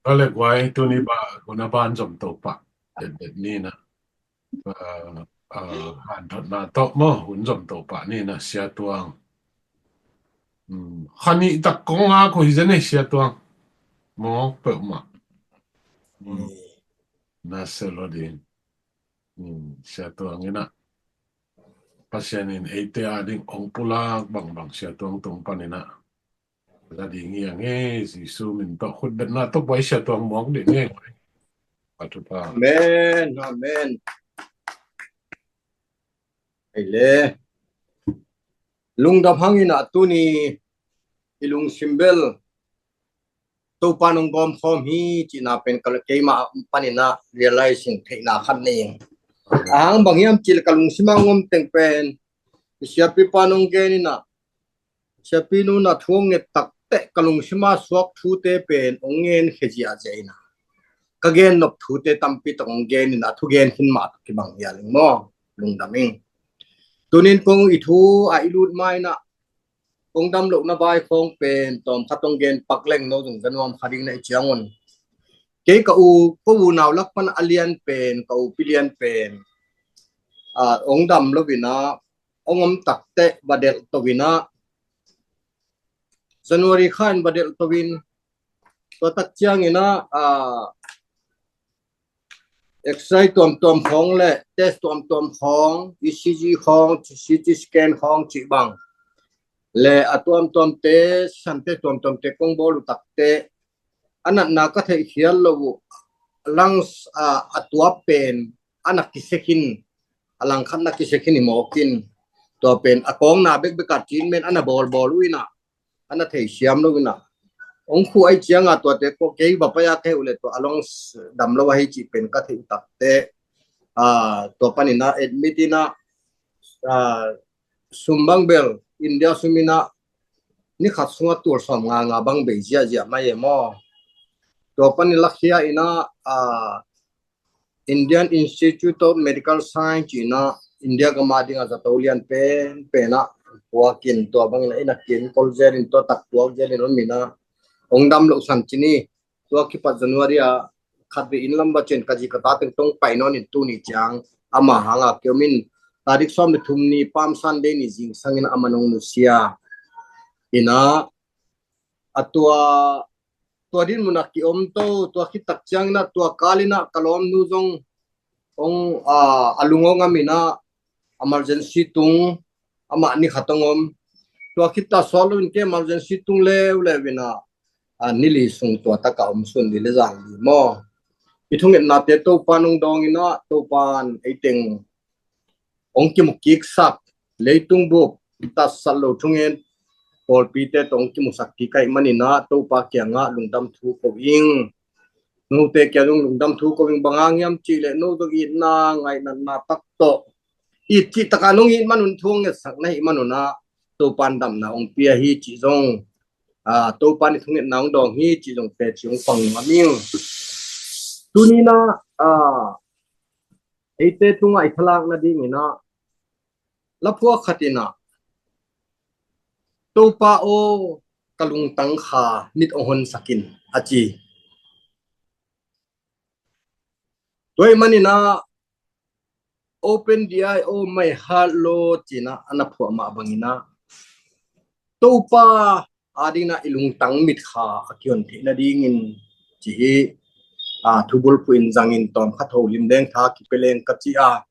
ก็เรียกไว้ตัวนี้บาคุณบ้านสมตกปะเด็ดๆนี่นะผ่านถดมาโตะมอหุ่นสมตกปะนี่นะเสียตัวคันนี้ตะกงอาคุยจะเนี่ยเสียตัวหมอเปิดมาน่าเสียแล้วดีเสียตัวงี้นะpasienin ite ading ong pulak bang sia tuang tung panina jadi ngiang si su min to khud ben na to boy sia tuang mong de nge patupa amen amen ile lung da phangina tuni ilung simbel to panong bom khom hi china pen kal keima panina realizing theina khan ni ang bangyam chil kalung simangom tengpen siapi panong genina siapi nu na thuang ne takte kalung sima suak thu te pen ongen khejia jaina kagen nop thu te tampi tong genina thu gen hin ma ki bang ya ling mo lungdaming tunin kong ithu a ilut mai na ongdam lo na bai khong pen tom khatong gen pakleng no jung janwam khading na chiangon ke ka u ko u naw lak pan alian pen ka u pilian pen ongdam lo wina ongom takte badel to wina January khan badel to win to tak chiang ina exercise tom khong le test tom khong ECG khong CT scan khong chi bang le tom te sante tom te kong bol takte anak na ka thei khial lo lungs atwa pen anak kisekin alang khan na kisekin imokin to pen akong na bek ka tin men ana bol uina ana thei siam lo wina ong khu ai chianga to te ko ke ba pa ya ke ule to along dam lo hi chi pen ka thei takte to panina admitina sumbang bel India sumina ni khat sunga tur som nga bang beijia ja mai mo to pani lakhia ina Indian Institute of Medical Science ina India ga madinga zatolian pen pena wakin to bang ina kin koljer in to tak tuak jel in mina ongdam lo san chini to ki pa January a khatbe in lamba chen kaji kata teng tong painon in tu ni chang ama hanga kyomin tarik som thumni pam sunday ni jing sangin amanong nusia ina atwa din munaki omto to khitak chang na to kalina kalom nu jong ong alungong amina emergency tung ama ni khatangom to khita solun ke emergency tung lewina nili sung to taka sun dile jang li mo ithung na te to panung dong ina to pan eiteng ongki mukik sak leitung bu ta salo thungen pol pite tong ki musakti kai manina to pa kyanga lungdam thu ko ing nu te kya lungdam thu ko ing bangangyam chi le no to gi na ngai na tak to i chi takanung in manun thung ne sak nai manuna to pan dam na ong pia hi chi jong to pan thung ne nang dong hi chi jong te chung pang aming tunina ite tunga ithlak na ding ina lapua khatina to pa o kalung tang kha mit ohon sakin achi toy manina open di o mai halo china anaphu ma bangina to pa adina ilung tang mit kha akyon thina dingin chi thubul puin jangin tom khatho limdeng tha ki peleng kachia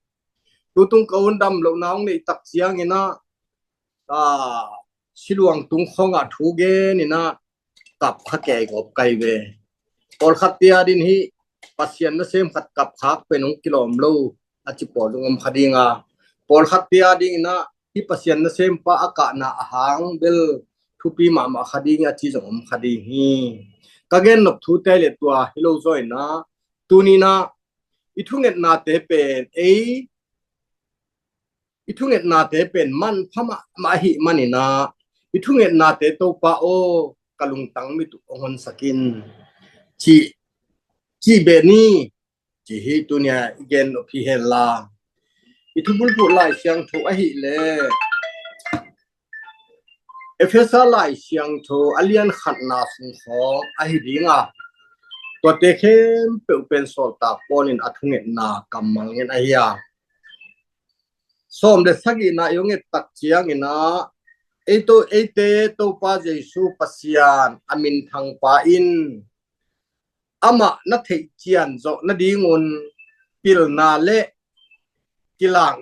tutung kaun dam lo naung nei tak chiang ina siluang tung khonga thuge nina kap khake gop kai ve por khatia din hi pasien na sem khat kap khak penung kilom lo achi polungom khadinga por khatia ding na hi pasien na sem pa aka na ahang bel thupi ma khadinga chi jom khadi hi kagen nop thu te le tua hilo zoi na tunina ithunget na te pen ithunget na te pen man phama ma hi manina ithunget na te to pa o kalung tang mi tu ongon sakin chi be ni chi hi tunia igen no phi hela ithubul pu lai siang thu a hi le efesa lai siang thu alian khat na sung kho a hi dinga ตัวเตเข้มเป็นโซลตาปอนินอัทุเงนากำมังเงินไอ้ยาส้มเดสักินายงเงตักเจียงอินะเอเตโตปาเจซูปัสยานอามินทางปาอินอามานัทเทเจียนโจนดีงุนปิลนาเลกิลาง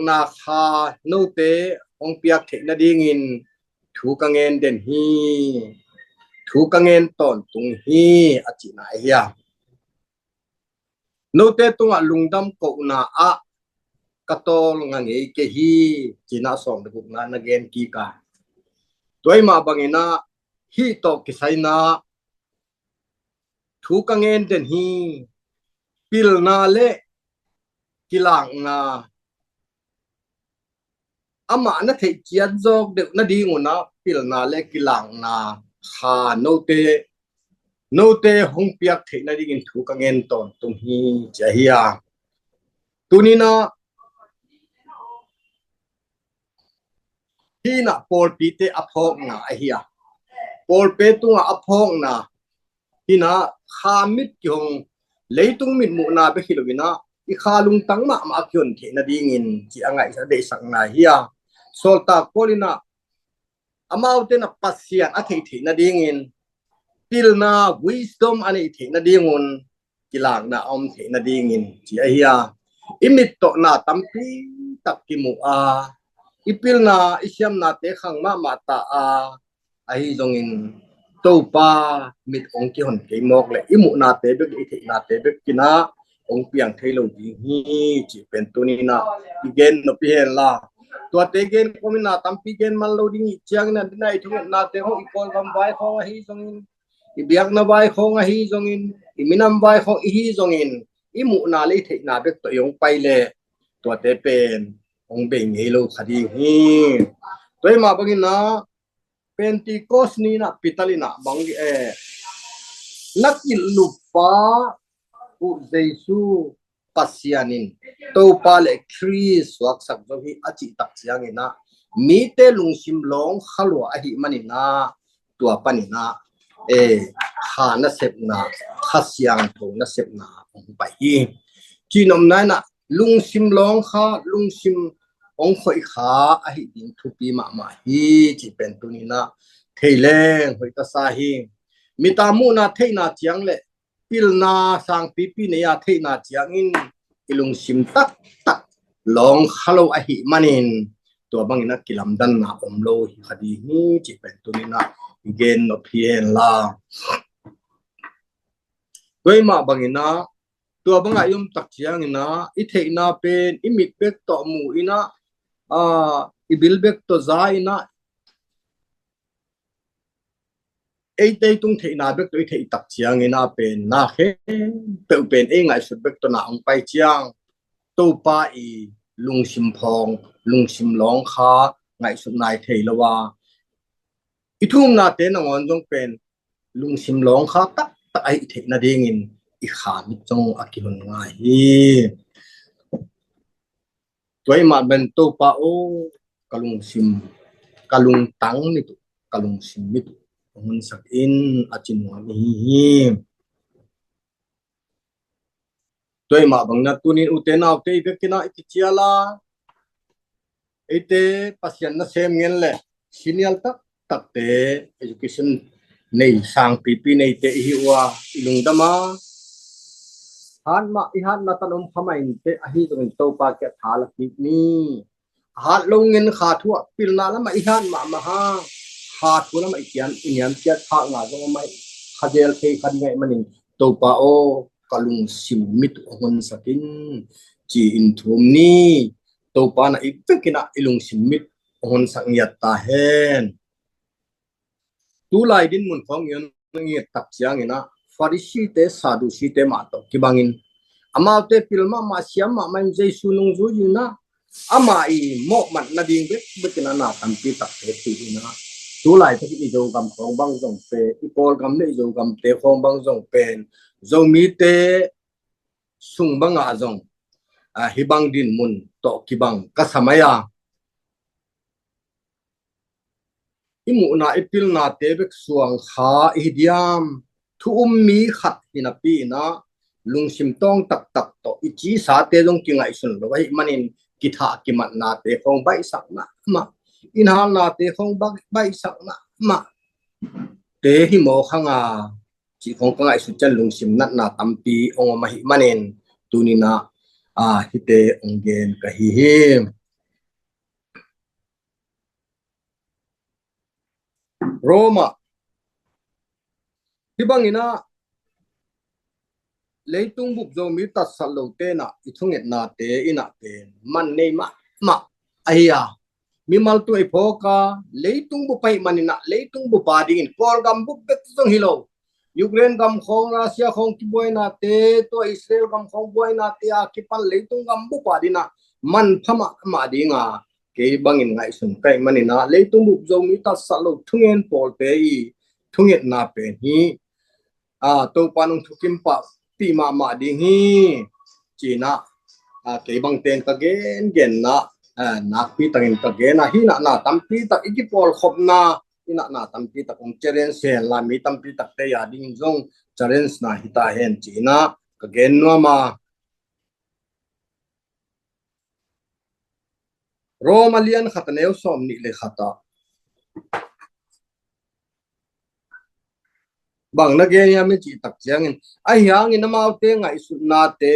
นาคาโนเตองเปียกเทนดีงินถูกังเงินเดนฮีถูกังเงินตอนตุงฮีอจินาเฮียโนเตตุงอลุงดำกกนาอะกะตอลงเงเกฮีจินาสองตะกุกนานะเกนกีกาตัวมาบังเงนาฮีตอกิไซนาถูกังเงินเดนฮีปิลนาเลกิลางนาอามานะเทเจียนจอกเดนะดีงุนะปิลนาเลกิลางนาคาโนเตหงเปียกเทนะดีกินถูกังเงินตอนตุงฮีจะเฮียตุนีนาที่น่ะปอลปีเตอพองนาไอเฮียปอลเปตุงอพองนาที่น่ะคามิดกงเลยตุงมิดมุนาไปคิโลวินะอีคาลุงตังมาคิอนเทนะดีงินจิอังไงซะเดสังนาเฮียโซลตาโคลินะอามาวเตนะปัสเซียนอะเทนะดีงินปิลนาวิสดอมอันเทนะดีงุนกิลางนาอมเทนะดีงินจิเฮียอิมิตโตนาตัมปีตักกิมุอาipil na isyam na te khang ma ta a ai zongin to pa mit ong ki hon ke mok le imu na te be i the na te be kina ong piang thailo ji hi chi pen tu ni na igen no pi hen la to te gen komina tam pi gen man lo ding chiang na dai thu na te ho ikol gam vai kho hi zongin i biak na vai kho hi zongin i minam vai kho hi zongin imu na le the na be to yong pai le to te pen ong beng helo khadi hi toy ma bangin na pentecost ni na pitalina bangi nakil lupa u jesu pasianin to pale chris wak sak zo hi achi tak chiang ina mi te lungsim long khalo a hi manina tua panina khana sepna khasyang tho na sepna ong pai hi chinom nai na lungsim long kha lungsim ong khoi kha a hi din thupi ma hi chi pen tunina theileng hoi ta sa hi mitamu na theina chiang le pilna sang pipi ne ya theina chiang in ilungsim tak long khalo a hi manin to bangina kilam dan na omlo hi khadi hi chi pen tunina gen no phien la goi ma banginaตัวบางอายุมตักเชียงนะอิเทนาเป็นอิมิดเบกต่อมูอินะอิบิลเบกต่อใจนะไอเตตุงเทนาเบกตัวอิเทตักเชียงนะเป็นนาเขเป็นไงสุดเบกตัวหนาองไปเชียงตัวป้าอีลุงชิมพองลุงชิมร้องค้าไงสุดนายเทละว่าอิทุ่มนาเตนงอนจงเป็นลุงชิมร้องค้าตักไอเทนาเดงินอีขามิจงอากิหนง่ายตัวมาเป็นตัวป้าโอกะลุงซิมกะลุงตังมิตุกะลุงซิมมิตุมันสักอินอาจินวานีตัวมาบังนัตุนินอุเตนาอุเตเบกินาอิติเชียลาเอเตปัสยันนะเซมเงินเลยสินิยัลตักเต education ในสังปีในเตหิวาลุงดามาhan na tanom phamain te ahi tong to pa ke thala ki ni hat longin kha thua pilna lama ihan ma ha kha thula ma ikian inian tia tha nga zo mai khadel ke khan ngai manin to pa o kalung simit hon sakin chi in thum ni to pa na ipekina ilung simit hon sak nyat ta hen tu lai din mun khong yon ngi tak chiang ina farisi te sadusi te ma to kibangin amaute pilma ma siam ma man jesu nung zu yuna ama I mo man na ding bek na na tam pi tak te ti na tu lai ta ki jo gam khong bang jong pe I pol gam le jo gam te khong bang jong pen zo mi te sung bang a jong hibang din mun to kibang kasamaya imu na ipil na te bek suang kha idiam thu mi khat hinapi na lungsim tong tak tak to ichi sa te jong kingai sun lo wai manin kitha kimat na te khong bai sak na ma inhal na te khong bai sak na ma te hi mo khanga chi khong kangai su chan lungsim nat na tampi ong ma hi manin tunina hite ongen ka hi Roma hibangina leitung buk zo mi tat salo te na ithunget na te ina te man nei ma aya mi mal tu ai phoka leitung bu pai manina leitung bu pading in kol gam buk bek song hilo Ukraine gam khong Russia khong ki boy na te to Israel gam khong boy na te a ki pan leitung gam bu padina man phama ma dinga ke bangin ngai sun kai manina leitung buk zo mi tat salo thungen pol te i thunget na pe hi to panung thukim pa ti ma ding hi china ke bang ten ka gen na nak pi tangin ka gen na hi na tampi tak ikipol khop na ina tampi tak ong cheren sen la mi tampi tak te ya ding jong cheren na hita hen china ka gen no ma Romalian khataneu som ni le khata bang na gen ya mi chi tak chiang in ai yang in mau te ngai su na te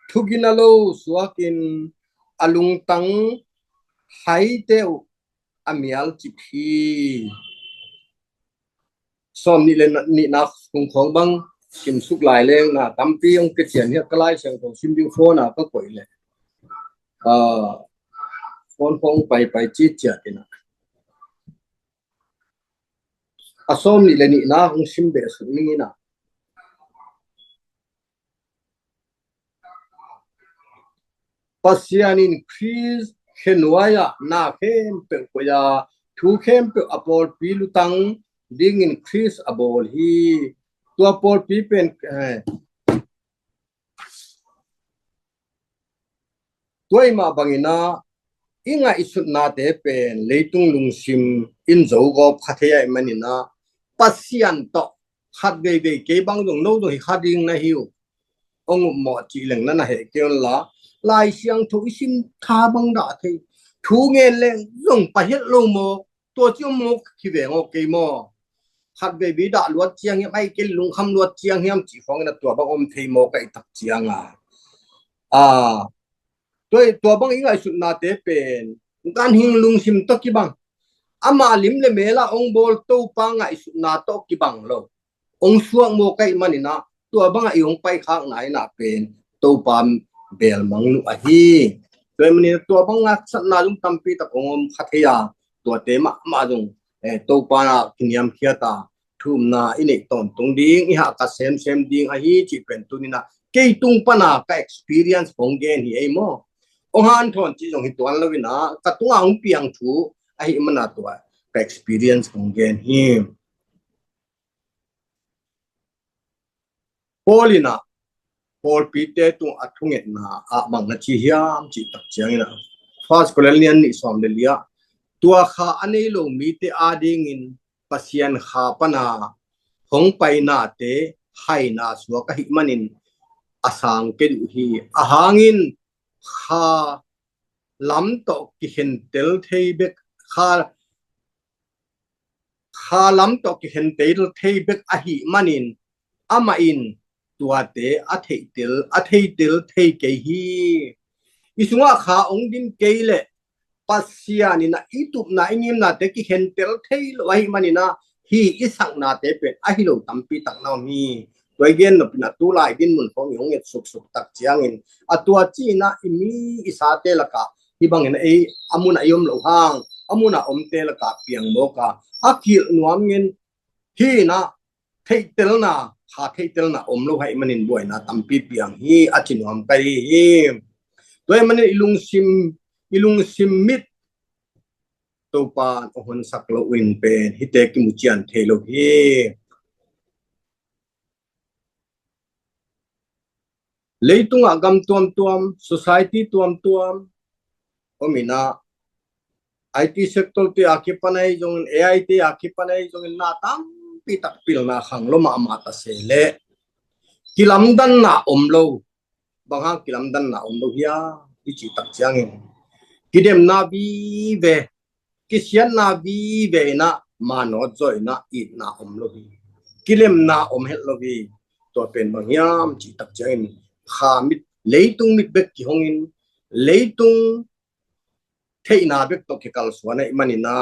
thuginalo suakin alung tang hai te amial chi phi som ni le ni na kung khong bang kim suk lai leng na tampi ong ke chian he kalai sang to sim ding phone na ka koi le phone phong pai chi chia tina asom ni le ni na hung sim be su ni na pasian increase khenwaya na khem pe koya thu khem pe apol pilutang ding increase abol hi to apol pi pen toy ma bangina inga isut na te pen leitung lungsim in zo go phathaya manina pasian to khat be ke bang dong no do hi khading na hiu ong mo chi leng na he keon la lai siang thu isim tha bang da the thu nge leng zong pa het lo mo to chiu mo ki ve ngo ke mo khat be bi da luat chiang ai ke lung kham luat chiang hiam chi khong na to ba om thei mo kai tak chiang toy to bang inga su na te pen kan hing lung sim to ki bang ama lim le mela ong bol to pa ngai su na to ki bang lo ong suang mo kai manina to bang ai ong pai khak nai na pen to pam bel manglu a hi toy mani to bang ngak sat na lung tampi ta ong khathia to te ma jong to pa na kiniam khiata thum na ine ton tung ding i ha ka sem ding a hi chi pen tunina ke tung pana ka experience hong gen hi ai mo ong han thon chi jong hi tuan lawina ka tunga ong piang thu a hi mana to ka experience hong gen hi polina Paul Peter tu athunget na bang chi hiam chi tak chiang ina first colonial ni som le lia tua kha anei lo mi te ading in pasian kha pana hong pai na te hai na suwa ka hi manin asang ke du hi ahangin kha lam to ki hen tel thei bek kha lam to ki hen tel thei bek a hi manin ama in tua te a thei tel thei ke hi isunga kha ong din ke le pasian ina itup na ingim na te ki hen tel thei lo hi manina hi isang na te pe a hi lo tampi tak na mi toy gen no pina tu lai din mun phong yong et suk tak chiang in atua chi na imi isa te laka hi bang en ei amuna yom lo hang amuna om te laka piang mo ka akil nuam ngin hi na thei tel na kha thei tel na om lo hai manin boi na tampi piang hi achinuam kai hi toy manin ilung sim mit to pan ohon saklo win pen hite ki muchian thelo hi leitung agam tuam society tuam omina IT sector te akipanai jong AI te akipanai jong na tam pi tak pil na khang lo ma ma ta se le kilam dan na om lo bang ha kilam dan na om lo ya pi chi tak chiang in kidem na bi ve kisian na bi ve na ma no joy na it na om lo hi kilem na om het lo hi to pen bang yam chi tak chiang in kha mit leitung mit bek ki hongin leitung theina bek to ke kal suana manina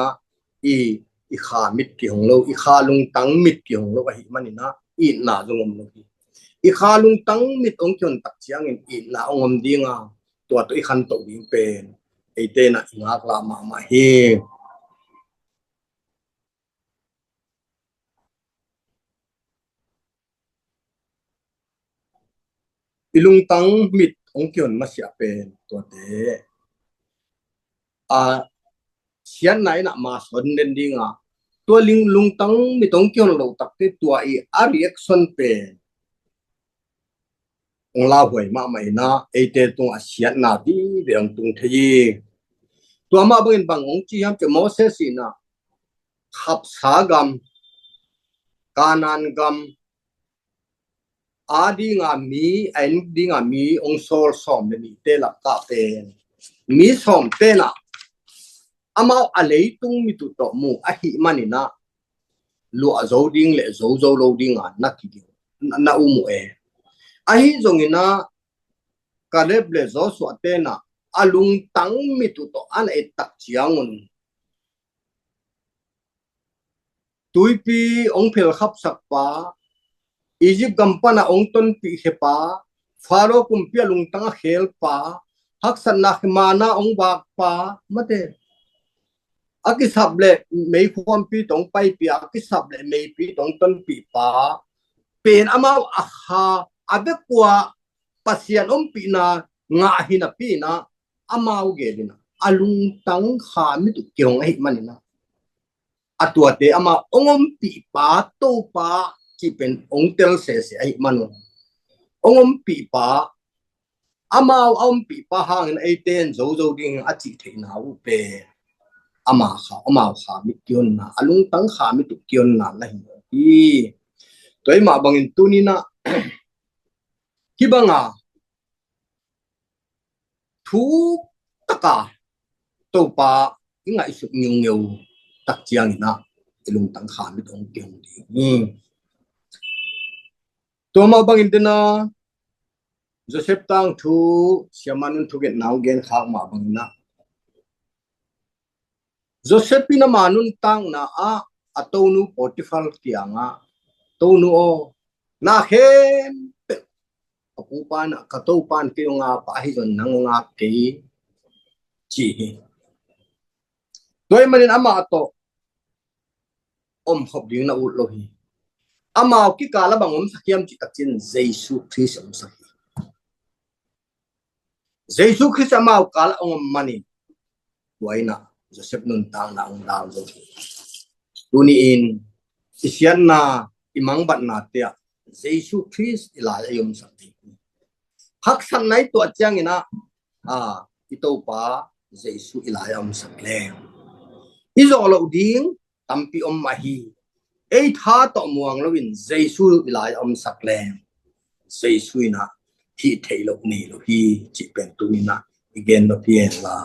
i kha mit ki honglo i kha lung tang mit ki honglo hi manina i na jongom lo hi i kha lung tang mit ong kyon tak chiang in i na ongom dinga to i khan to ding pen eite na ingak la ma hi ilung tang mit ong kyon ma sia pen to te sian nai na ma son den dinga to lung tang mi tong kyon lo tak te tua i a reaction pe ong la hoi ma mai na ate tung a sian na bi de ong tung thei tua ma bangin bang ong chi ham che moses ina khap sa gam kanan gam adi nga mi en dinga mi ong sol som ni te la ka pen mi som te na amao alei tung mi tu to mu a hi manina lu a zo ding le zo lo ding na ki na u mu e a hi zongina kaleb le zo so te na alung tang mi tu to an e tak chiangun tuipi ong phel khap sak pa Egypt gampana ong ton pi hepa faro kumpia lung tang khel pa haksan na khmana ong bak pa mate akisable mei khom pi tong pai pi akisable mei pi tong ton pi pa pen amao akha abekwa pasian om pi na nga hina pi na amao gelina alung tang kha mi tu kyong ai manina atua te ama ongom pi pa to pa chi pen ong tel se ai manu ongom pi pa amao om pi pa hang ai ten zo ding a chi theina u pe ama kha mi kyon na alung tang kha mi tu kyon na la hi toy ma bangin tunina kibanga thu taka to pa inga isu nyung tak chiang ina ilung tang kha mi tong kyong di to ma bangin dina Joseph tang thu siamanun thu get naw gen kha ma bangina Josephina manun tang na a atonu Potiphar kianga tonu o na hem akupan katopan ke nga pa hi jon nangonga ke chi toy manin ama to om khop ding na u lo hi ama ki kala bangom sakiam chi takin jesu christ om sakhi jesu christ ama kala ong mani waina Joseph nun tang na ong dal zo tuni in isian na imang bat na tia jesu christ ilaya yom sakhi hak san nai to chiang ina ito pa jesu ilaya om sakle izolo ding tampi om mahi ei tha to muang lowin jesu ilaya om sakle jesu ina hi thailo ni lo hi chi pen tunina igen no pien la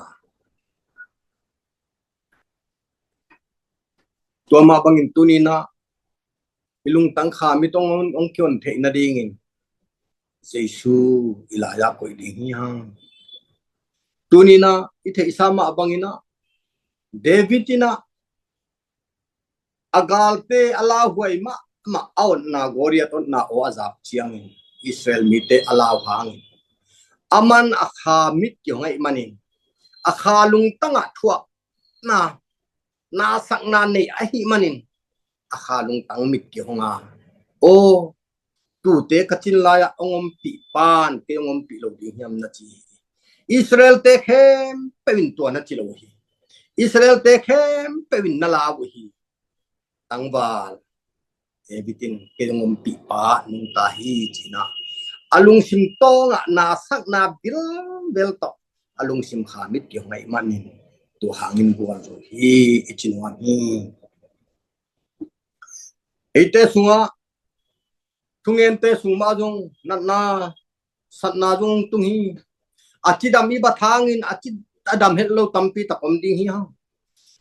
to ma bangin tunina ilung tang kha mi tong ong kyon theina dingin jesu ilaya koi ding hang tunina ithe isama abangina david ina agalte ala huai ma aun na goriat on na o azap chiang Israel mite ala hang aman akha mit ki ngai manin akha lung tanga thua na sak na nei a hi manin akha lung tang mit ki honga o tu te kachin la ya ongom pi pan ke ongom pi lo ding yam na chi Israel te khem pevin to na chi lo hi Israel te khem pevin na la wo hi tangwal everything ke ongom pi pa nung ta hi china alung sim to na sak na bil bel to alung sim khamit ki ngai manin to hangin buan zo hi ichinwan hi ite sunga thungen te suma jong natna satna jong tunghi achidam mi bathangin achid adam hello tampi takom ding hi ha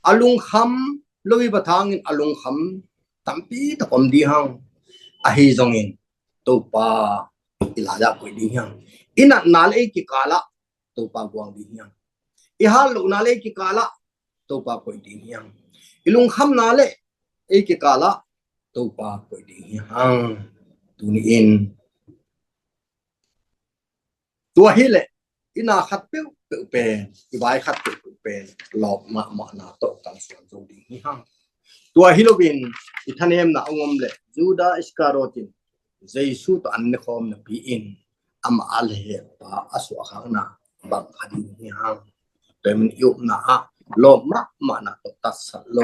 alung kham lowi bathangin alung kham tampi takom di ha ahi jongin topa ilaja koi ding ha ina nale ki kala topa guang ding ha ihal lo nale ki kala topa koi ding ha ilung kham nale ki kala topa koi ding ha tuni in tua hile ina khat pe pe ibai khat pe lop ma na to kan suan zo ding hi ha tua hilobin ithanem na ongom le juda iskarotin jesu to an khom na pi in am al he pa asu khang na bang khadi hi ha tem yu na lop ma na to tas lo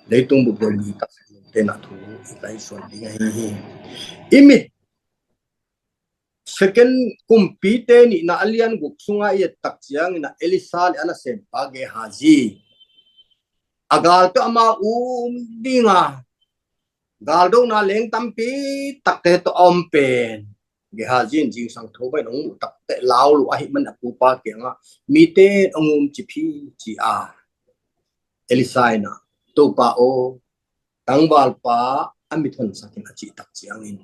leitung bu bol ni tas te na thu kai suan ding hi imit second kumpite ni na alian guksunga ye takchiang na elisal ana sem page haji agal to ama dinga galdo na leng tampi takke to ompen ge hajin jing sang thobai nong takte law lu ahi man apupa kenga mite ongum chipi chi a elisaina to pa o tangbal pa amithon sakin achi takchiang in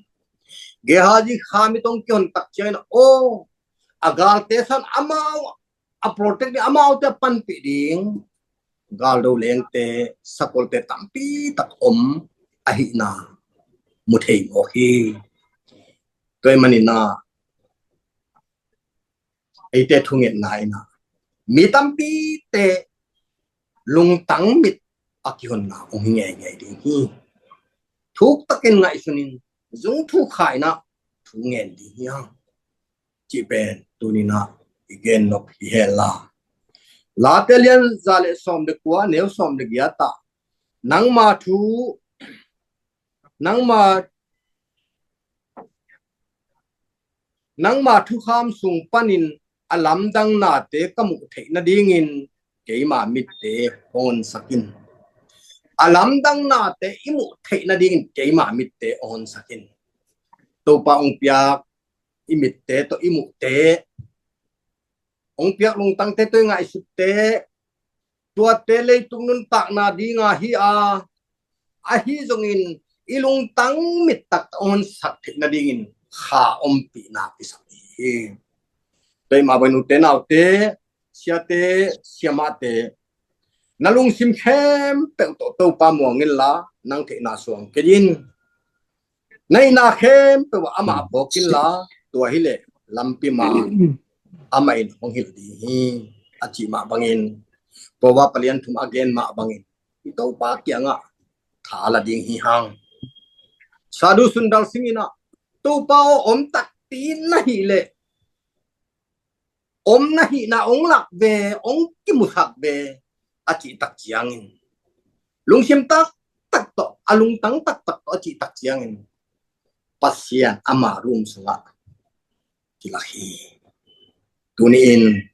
gehaji khami tong kyon tak chain o agal tesan amau a protect amau te pan pi ding galdo lengte sakol te tampi tak om ahi na muthei mo hi toy manina ite thunget nai na mi tampi te lungtang mit akihon na ong nge nge ding hi thuk takin ngai sunin zung thu khai na thu ngen di yang chi ben tunina again nok hi hela la telian zale som de kwa neu som de giata nangma thu kham sung panin alam dang na te kamu thei na dingin keima mit te hon sakin alam dang na te imu thei na ding keima mit te on sakin to pa ong piak imit te to imu te ong piak lung tang te to ngai su te tua te le tung nun tak na dinga hi a hi zongin ilung tang mit tak on sak thei na dingin kha om pi na pi sak hi te ma banu te naw te siama te nalung sim khem pe to pa mo ngil la nang the na suang kedin nei na khem pe wa ama bokin la tua hile lampi ma ama in hong hil di hi achi ma bangin powa palian thum again ma bangin ito pa kyanga thala ding hi hang sadhu sundar singina to pa om tak tin na hi le om na hi na ong lak ve ong kimusak ve achi tak chiangin lungsim tak to alung tang tak to achi tak chiangin pasian ama room sunga kilahi tunin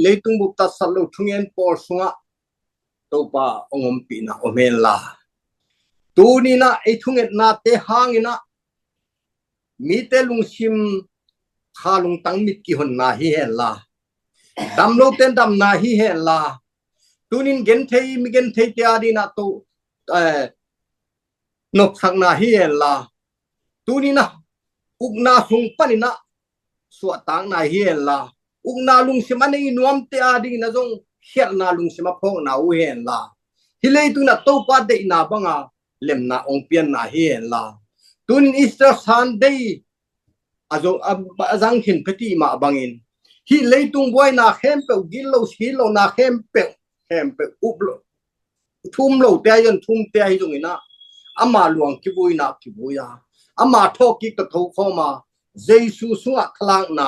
leitung bukta salu thungen por sunga topa ongom pina omela tunina thunget na te hangina mite lungsim khalung tang mit ki hon na hi hela damlo ten dam na hi hela tunin gen thei te adina to nok sang na hi hela tunina ugna sung panina suwa tang na hi hela ugna lung simane nuam te adina jong hial na lung sima phong na u hela hilei tuna to pa de na banga lemna ong pian na hi hela tunin Easter Sunday azang hin pheti ma bangin hi leitung boy na khempe gillo hilo na khempe uplo thum lo te yon thum te hi jongina ama luang ki buina ki buya ama thoki to tho khoma jesu sunga khlang na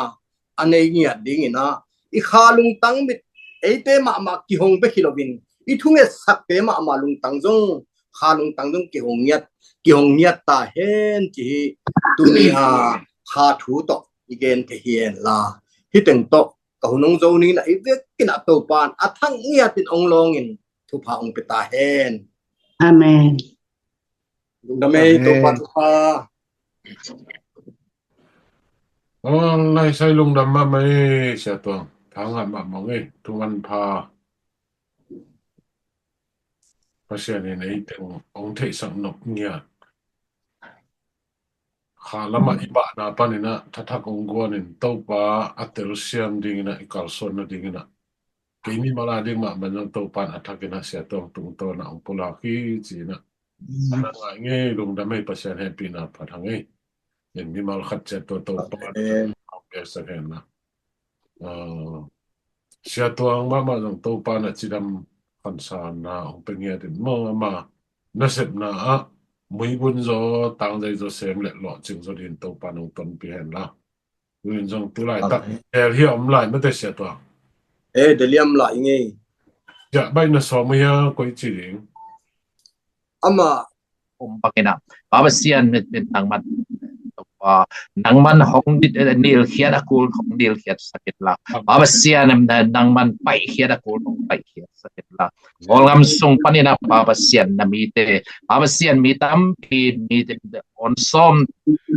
anei nia dingina I khalung tang mit ete ma ki hong be khilobin I thunge sakte ma lung tang jong khalung tang jong ki hong niat ta hen chi tuni ha kha thu to igen te hien la hi teng to ka hunong zo ni na ivek kina to pan athang nia tin ong longin thu pha ong peta hen Amen. Damay to pa Nai sai lung dam ma mai sia tuang thanga ma mong tungan pha pasien in ei teng ong thei sang nok nia khalama iba na panina thathak ong guanin topa atel siam dingina ikalson na dingina kini mala ding ma manang topan athakina sia tuang tung to na ong pula ki china ana nge lung damai pasien happy na phathangai in mi mal khat che to pa biasa kan na sia tuang ma nang topa na chidam khansan na ong pengia din mo ma nasep na mui bun zo tang dai zo sem le lo ching zo din topa nong ton pi hen la win jong tu lai tak er hi om lai ma te sia tuang deliam la nge ja bai na so ma ya koi chi ding ama pakina babasian mit nangman nangman hong nil khiat akul hong nil khiat sakit la babasian nangman pai khiat akul hong pai khiat sakit la olgam sung panina babasian namite babasian mitam pi mit on som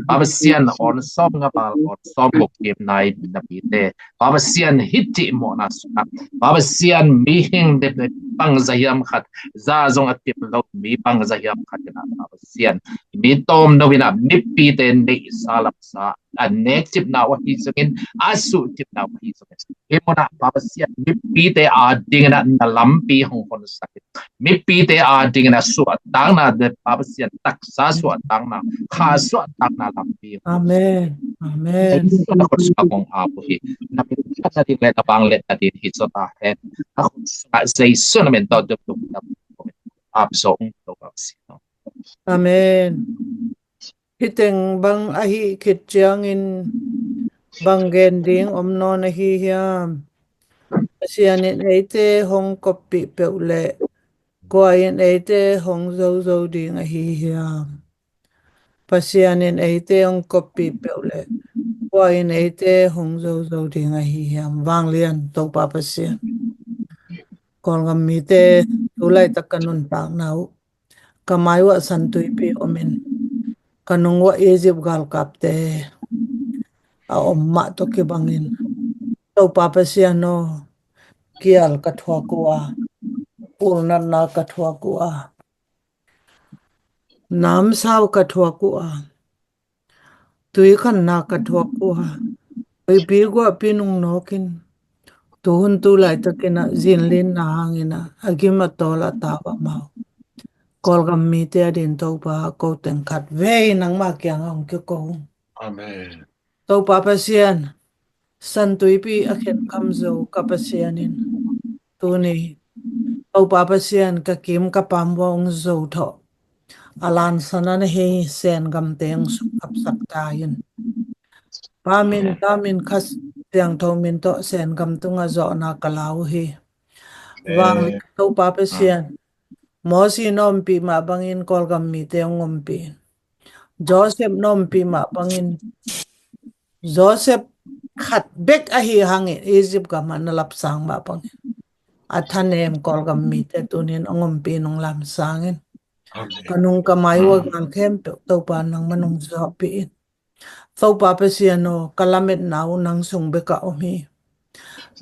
babasian on som ngapal on som bok game nai namite babasian hitti mo na suka babasian mihing de pang zayam khat za zong atip lo mi pang zayam khat na babasian mi tom no wina nippi ten de salap sa negative na wa hi sungin asu tip na wa hi sungin emona babasian nippi te a dingna na lampi hong kon sakit nippi te a dingna su tang na de babasian tak sa su tang na kha su tang na lampi amen amen na ko sa kong apo hi na sa ti le tapang le ati hi so ta he ako sa say sunamen to de abso to babasian amen hiteng bang ahi khit chiang in bang gen ding omno na hi hiam asian in eite hong copy peule koain eite hong zo ding a hi hiam pasian in eite hong copy peule koain eite hong zo ding a hi hiam wang lian to pa pasian kon gam mi te tulai takanun tak nau kamai wa santui pi omin kanung wa Egypt gal kapte a omma to ke bangin to papa siano kial kathwa kuwa purna na kathwa kuwa nam saw kathwa kuwa tui khan na kathwa kuwa oi bi gwa pinung nokin tuhun tu lai takena zinlin na hangina agima tola tawa mau kolgam mi te adin to pa ko ten khat ve nang ma kyang ong ke ko amen to papa sian san tui pi akhen kam zo kapasianin tuni to papa sian ka kim ka pam wong zo tho alan sanan he sen gam teng su kap sak ta yin pamin tamin khas tiang tho min to sen gam tunga zo na kalau hi wang to papa sian mo si nom pi ma bangin kolgam mi te ngom pi Joseph nom pi ma bangin Joseph khat bek a hi hangin Egypt ka man lap sang ba bangin athanem kolgam mi te tunin ngom pi nong lam sangin kanung kamai wa gang khem to pa nang manung zo pi so pa pa siano kalamet naw nang sung beka omi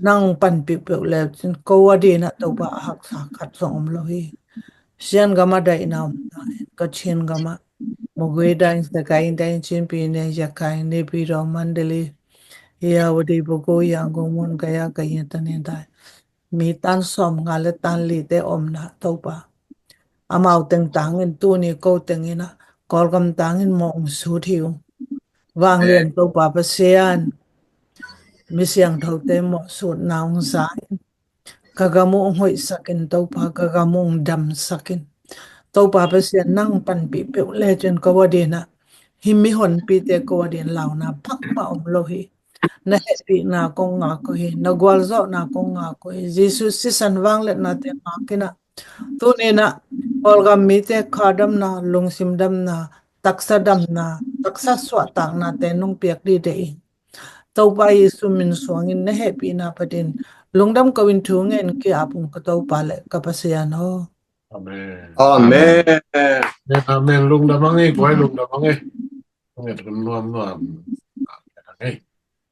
nang pan pi pe le ko wadi na to pa hak sa khat song lo hi sian gama dai na ka chin gama mogwe dai sa kai dai chin pi ne ya kai ne pi ro mandali ya wadi bogo ya gomon kaya kaya tanen dai mi tan som ngale tan li te om na to pa amau teng tangin tu ni ko tengina kolgam tangin mong su thiu wang len to pa pa sian mi siang tho te mo su naung sa kagamu hoi sakin to pa kagamu dam sakin to pa pa sian nang pan pi pe le chen ko wadina himmi hon pi te ko wadin law na phak ma om lo hi na happy na ko nga ko hi na gwal zo na ko nga ko hi Jesus si san wang le na te ma kina tu ne na olgam mi te khadam na lungsim dam na taksa dam na taksa swa tak na te nung piak di de to pa Yesu min suangin na happy na padin lungdam kawin thu ngen ki apung ka to pa le kapasian ho อาเมน Amen. Amen lung damang eh, kuai lung damang eh. Nget kun nuam nuam. Kadang eh.